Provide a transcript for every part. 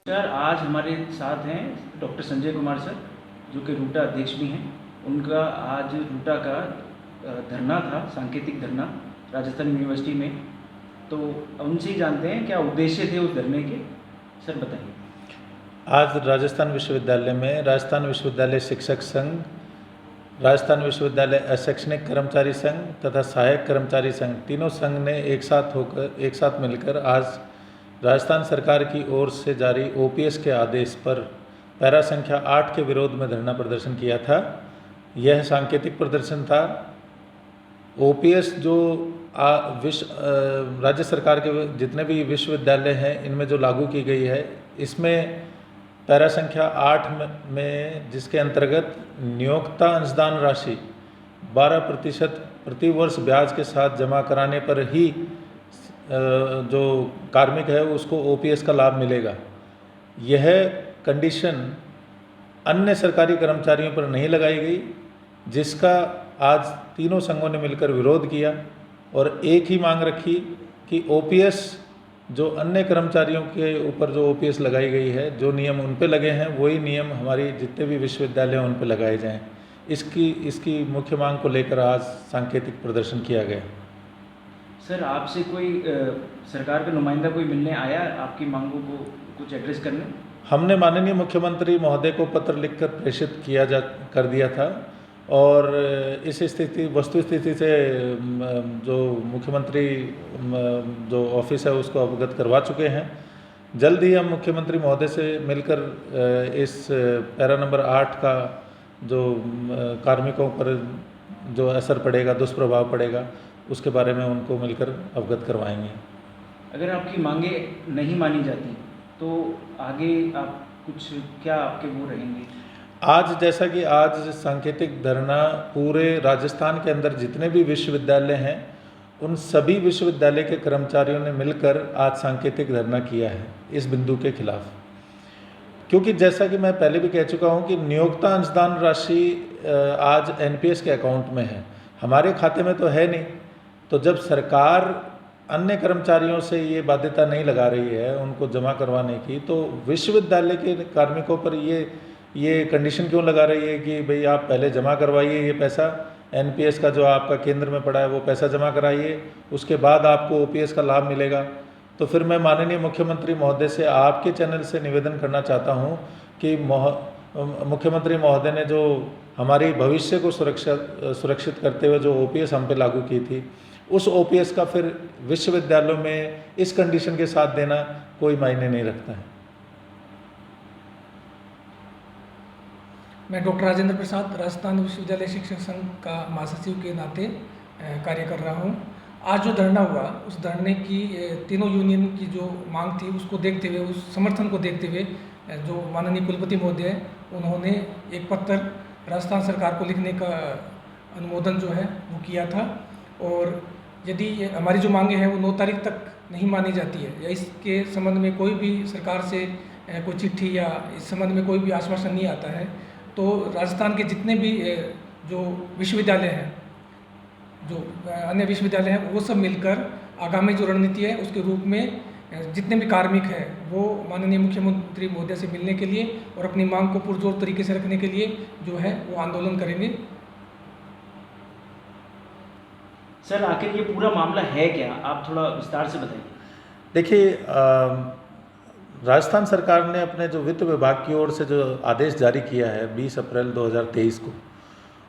Sir आज हमारे साथ हैं डॉक्टर संजय कुमार सर, जो कि रूटा अध्यक्ष भी हैं। उनका आज रूटा का धरना था, सांकेतिक धरना राजस्थान यूनिवर्सिटी में। तो उनसे ही जानते हैं क्या उद्देश्य थे उस धरने के। सर बताइए। आज राजस्थान विश्वविद्यालय में राजस्थान विश्वविद्यालय शिक्षक संघ, राजस्थान विश्वविद्यालय अशैक्षणिक कर्मचारी संघ तथा सहायक कर्मचारी संघ, तीनों संघ ने एक साथ मिलकर आज राजस्थान सरकार की ओर से जारी ओपीएस के आदेश पर पैरा संख्या 8 के विरोध में धरना प्रदर्शन किया था। यह सांकेतिक प्रदर्शन था। ओपीएस जो राज्य सरकार के जितने भी विश्वविद्यालय हैं इनमें जो लागू की गई है, इसमें पैरा संख्या 8 में जिसके अंतर्गत नियोक्ता अंशदान राशि 12% प्रति वर्ष ब्याज के साथ जमा कराने पर ही जो कार्मिक है उसको ओपीएस का लाभ मिलेगा। यह कंडीशन अन्य सरकारी कर्मचारियों पर नहीं लगाई गई, जिसका आज तीनों संघों ने मिलकर विरोध किया और एक ही मांग रखी कि ओपीएस जो अन्य कर्मचारियों के ऊपर जो ओपीएस लगाई गई है, जो नियम उन पे लगे हैं वही नियम हमारी जितने भी विश्वविद्यालय हैं उन पे लगाए जाएं। इसकी मुख्य मांग को लेकर आज सांकेतिक प्रदर्शन किया गया। सर आपसे कोई सरकार का नुमाइंदा कोई मिलने आया आपकी मांगों को कुछ एड्रेस करने? हमने माननीय मुख्यमंत्री महोदय को पत्र लिखकर प्रेषित कर दिया था और इस वस्तु स्थिति से जो मुख्यमंत्री जो ऑफिस है उसको अवगत करवा चुके हैं। जल्द ही हम मुख्यमंत्री महोदय से मिलकर इस पैरा नंबर 8 का जो कार्मिकों पर जो असर पड़ेगा, दुष्प्रभाव पड़ेगा, उसके बारे में उनको मिलकर अवगत करवाएंगे। अगर आपकी मांगे नहीं मानी जाती तो आगे आप कुछ क्या आपके वो रहेंगे? आज जैसा कि आज सांकेतिक धरना पूरे राजस्थान के अंदर जितने भी विश्वविद्यालय हैं उन सभी विश्वविद्यालय के कर्मचारियों ने मिलकर आज सांकेतिक धरना किया है इस बिंदु के खिलाफ। क्योंकि जैसा कि मैं पहले भी कह चुका हूं कि नियोक्ता अंशदान राशि आज एनपीएस के अकाउंट में है, हमारे खाते में तो है नहीं। तो जब सरकार अन्य कर्मचारियों से ये बाध्यता नहीं लगा रही है उनको जमा करवाने की, तो विश्वविद्यालय के कार्मिकों पर ये कंडीशन क्यों लगा रही है कि भाई आप पहले जमा करवाइए ये पैसा, एनपीएस का जो आपका केंद्र में पड़ा है वो पैसा जमा कराइए, उसके बाद आपको ओपीएस का लाभ मिलेगा। तो फिर मैं माननीय मुख्यमंत्री महोदय से आपके चैनल से निवेदन करना चाहता हूं कि मुख्यमंत्री महोदय ने जो हमारी भविष्य को सुरक्षित करते हुए जो ओपीएस हम पे लागू की थी, उस ओपीएस का फिर विश्वविद्यालयों में इस कंडीशन के साथ देना कोई मायने नहीं रखता है। मैं डॉक्टर राजेंद्र प्रसाद राजस्थान विश्वविद्यालय शिक्षक संघ का महासचिव के नाते कार्य कर रहा हूं। आज जो धरना हुआ उस धरने की तीनों यूनियन की जो मांग थी उसको देखते हुए, उस समर्थन को देखते हुए जो माननीय कुलपति महोदय उन्होंने एक पत्र राजस्थान सरकार को लिखने का अनुमोदन जो है वो किया था। और यदि हमारी जो मांगे हैं वो 9 तारीख तक नहीं मानी जाती है या इसके संबंध में कोई भी सरकार से कोई चिट्ठी या इस संबंध में कोई भी आश्वासन नहीं आता है, तो राजस्थान के जितने भी जो विश्वविद्यालय हैं, जो अन्य विश्वविद्यालय हैं, वो सब मिलकर आगामी जो रणनीति है उसके रूप में जितने भी कार्मिक हैं वो माननीय मुख्यमंत्री महोदय से मिलने के लिए और अपनी मांग को पुरजोर तरीके से रखने के लिए जो है वो आंदोलन करेंगे। सर आखिर ये पूरा मामला है क्या, आप थोड़ा विस्तार से बताइए। देखिए, राजस्थान सरकार ने अपने जो वित्त विभाग की ओर से जो आदेश जारी किया है 20 अप्रैल 2023 को,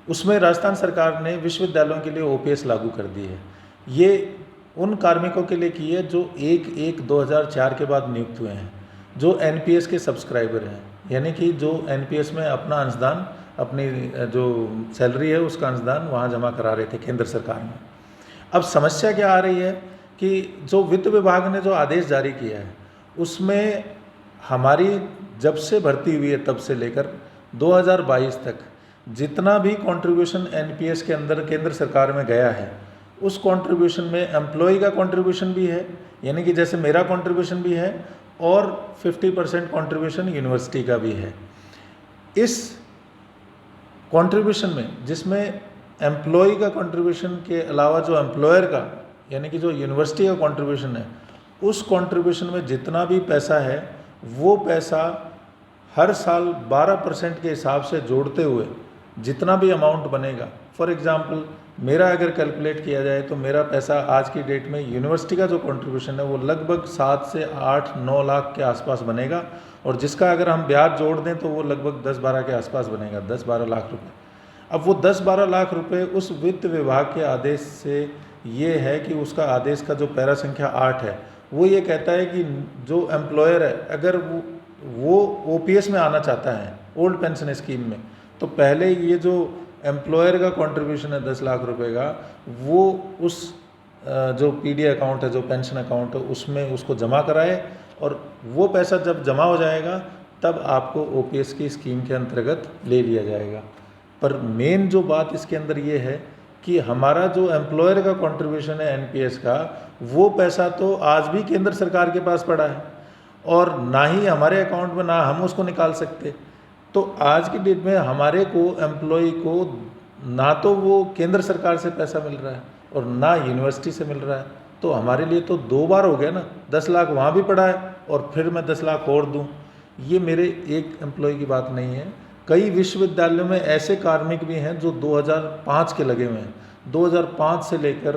उसमें राजस्थान सरकार ने विश्वविद्यालयों के लिए ओपीएस लागू कर दी है। ये उन कार्मिकों के लिए की है जो 1/1/2004 के बाद नियुक्त हुए हैं, जो एनपीएस के सब्सक्राइबर हैं, यानी कि जो एनपीएस में अपना अंशदान, अपनी जो सैलरी है उसका अंशदान वहाँ जमा करा रहे थे केंद्र सरकार में। अब समस्या क्या आ रही है कि जो वित्त विभाग ने जो आदेश जारी किया है उसमें हमारी जब से भर्ती हुई है तब से लेकर 2022 तक जितना भी कंट्रीब्यूशन एनपीएस के अंदर केंद्र सरकार में गया है, उस कंट्रीब्यूशन में एम्प्लॉय का कंट्रीब्यूशन भी है, यानी कि जैसे मेरा कंट्रीब्यूशन भी है, और 50% कंट्रीब्यूशन यूनिवर्सिटी का भी है। इस कंट्रीब्यूशन में जिसमें एम्प्लॉय का कंट्रीब्यूशन के अलावा जो एम्प्लॉयर का यानी कि जो यूनिवर्सिटी का कंट्रीब्यूशन है, उस कंट्रीब्यूशन में जितना भी पैसा है वो पैसा हर साल 12% के हिसाब से जोड़ते हुए जितना भी अमाउंट बनेगा, फॉर एग्जांपल मेरा अगर कैलकुलेट किया जाए तो मेरा पैसा आज की डेट में यूनिवर्सिटी का जो कंट्रीब्यूशन है वो लगभग 7 से 8-9 लाख के आसपास बनेगा, और जिसका अगर हम ब्याज जोड़ दें तो वो लगभग 10-12 के आसपास बनेगा, 10-12 लाख रुपए। अब वो 10-12 लाख रुपए उस वित्त विभाग के आदेश से ये है कि उसका आदेश का जो पैरा संख्या 8 है वो ये कहता है कि जो एम्प्लॉयर है अगर वो ओपीएस में आना चाहता है ओल्ड पेंशन स्कीम में, तो पहले ये जो एम्प्लॉयर का कंट्रीब्यूशन है 10 लाख रुपए का, वो उस जो पीडी अकाउंट है, जो पेंशन अकाउंट है, उसमें उसको जमा कराए, और वो पैसा जब जमा हो जाएगा तब आपको ओपीएस की स्कीम के अंतर्गत ले लिया जाएगा। पर मेन जो बात इसके अंदर ये है कि हमारा जो एम्प्लॉयर का कंट्रीब्यूशन है एनपीएस का, वो पैसा तो आज भी केंद्र सरकार के पास पड़ा है, और ना ही हमारे अकाउंट में ना हम उसको निकाल सकते। तो आज की डेट में हमारे को एम्प्लॉय को ना तो वो केंद्र सरकार से पैसा मिल रहा है और ना यूनिवर्सिटी से मिल रहा है, तो हमारे लिए तो 2 बार हो गया ना, 10 लाख वहाँ भी पड़ा है और फिर मैं 10 लाख और दूँ। ये मेरे एक एम्प्लॉय की बात नहीं है, कई विश्वविद्यालयों में ऐसे कार्मिक भी हैं जो 2005 के लगे हुए हैं। 2005 से लेकर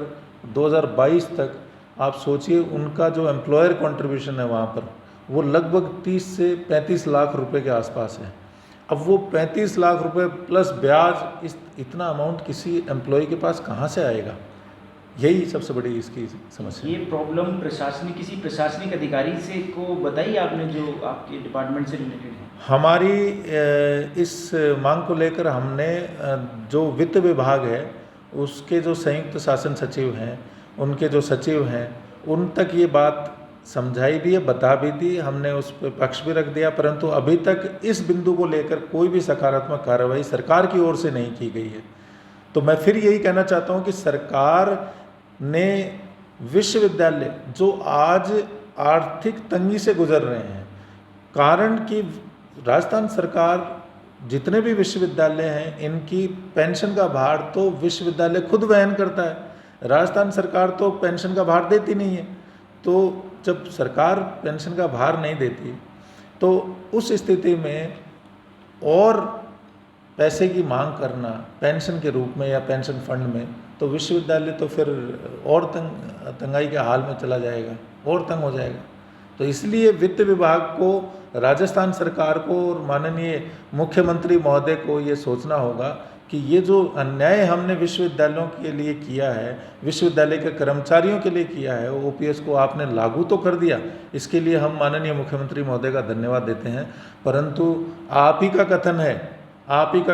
2022 तक आप सोचिए उनका जो एम्प्लॉयर कंट्रीब्यूशन है वहाँ पर वो लगभग 30 से 35 लाख रुपए के आसपास है। अब वो 35 लाख रुपए प्लस ब्याज, इतना अमाउंट किसी एम्प्लॉय के पास कहाँ से आएगा? यही सबसे बड़ी इसकी समस्या। ये प्रॉब्लम किसी प्रशासनिक अधिकारी से को बताई आपने जो आपके डिपार्टमेंट से रिलेटेड है? हमारी इस मांग को लेकर हमने जो वित्त विभाग है उसके जो संयुक्त शासन सचिव हैं, उनके जो सचिव हैं, उन तक ये बात समझाई भी है, बता भी दी, हमने उस पर पक्ष भी रख दिया, परंतु अभी तक इस बिंदु को लेकर कोई भी सकारात्मक कार्रवाई सरकार की ओर से नहीं की गई है। तो मैं फिर यही कहना चाहता हूँ कि सरकार ने विश्वविद्यालय जो आज आर्थिक तंगी से गुजर रहे हैं, कारण कि राजस्थान सरकार जितने भी विश्वविद्यालय हैं इनकी पेंशन का भार तो विश्वविद्यालय खुद वहन करता है, राजस्थान सरकार तो पेंशन का भार देती नहीं है। तो जब सरकार पेंशन का भार नहीं देती तो उस स्थिति में और पैसे की मांग करना पेंशन के रूप में या पेंशन फंड में, तो विश्वविद्यालय तो फिर और तंगाई के हाल में चला जाएगा और तंग हो जाएगा। तो इसलिए वित्त विभाग को, राजस्थान सरकार को और माननीय मुख्यमंत्री महोदय को ये सोचना होगा कि ये जो अन्याय हमने विश्वविद्यालयों के लिए किया है, विश्वविद्यालय के कर्मचारियों के लिए किया है, ओपीएस को आपने लागू तो कर दिया, इसके लिए हम माननीय मुख्यमंत्री महोदय का धन्यवाद देते हैं, परंतु आप ही का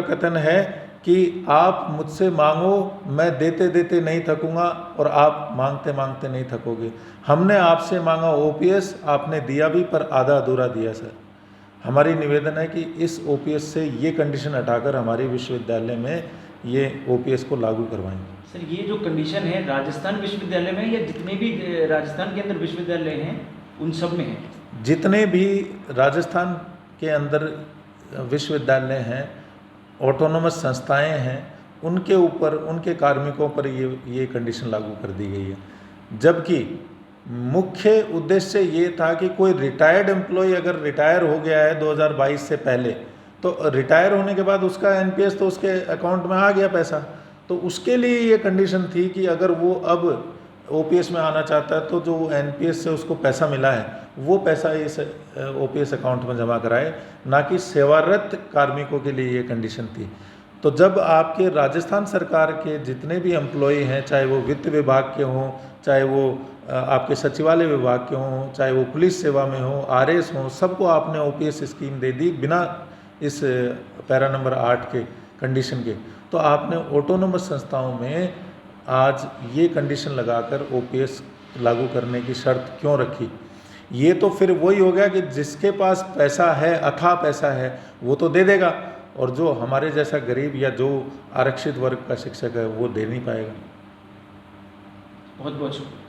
कथन है कि आप मुझसे मांगो, मैं देते देते नहीं थकूंगा और आप मांगते मांगते नहीं थकोगे। हमने आपसे मांगा ओपीएस, आपने दिया भी पर आधा अधूरा दिया सर। हमारी निवेदन है कि इस ओपीएस से ये कंडीशन हटाकर हमारे विश्वविद्यालय में ये ओपीएस को लागू करवाएंगे। सर ये जो कंडीशन है राजस्थान विश्वविद्यालय में या जितने भी राजस्थान के अंदर विश्वविद्यालय हैं उन सब में है? जितने भी राजस्थान के अंदर विश्वविद्यालय हैं, ऑटोनोमस संस्थाएं हैं, उनके ऊपर, उनके कार्मिकों पर ये कंडीशन लागू कर दी गई है। जबकि मुख्य उद्देश्य ये था कि कोई रिटायर्ड एम्प्लॉय अगर रिटायर हो गया है 2022 से पहले, तो रिटायर होने के बाद उसका एनपीएस तो उसके अकाउंट में आ गया पैसा, तो उसके लिए ये कंडीशन थी कि अगर वो अब ओपीएस में आना चाहता है तो जो एनपीएस से उसको पैसा मिला है वो पैसा इस ओपीएस अकाउंट में जमा कराए, ना कि सेवारत कार्मिकों के लिए ये कंडीशन थी। तो जब आपके राजस्थान सरकार के जितने भी एम्प्लॉय हैं, चाहे वो वित्त विभाग के हों, चाहे वो आपके सचिवालय विभाग के हों, चाहे वो पुलिस सेवा में हो, आरएस हों, सबको आपने ओपीएस स्कीम दे दी बिना इस पैरा नंबर 8 के कंडीशन के। तो आपने ऑटोनोमस संस्थाओं में आज ये कंडीशन लगाकर ओपीएस लागू करने की शर्त क्यों रखी? ये तो फिर वही हो गया कि जिसके पास पैसा है, अथाह पैसा है, वो तो दे देगा, और जो हमारे जैसा गरीब या जो आरक्षित वर्ग का शिक्षक है वो दे नहीं पाएगा। बहुत बहुत शुक्रिया।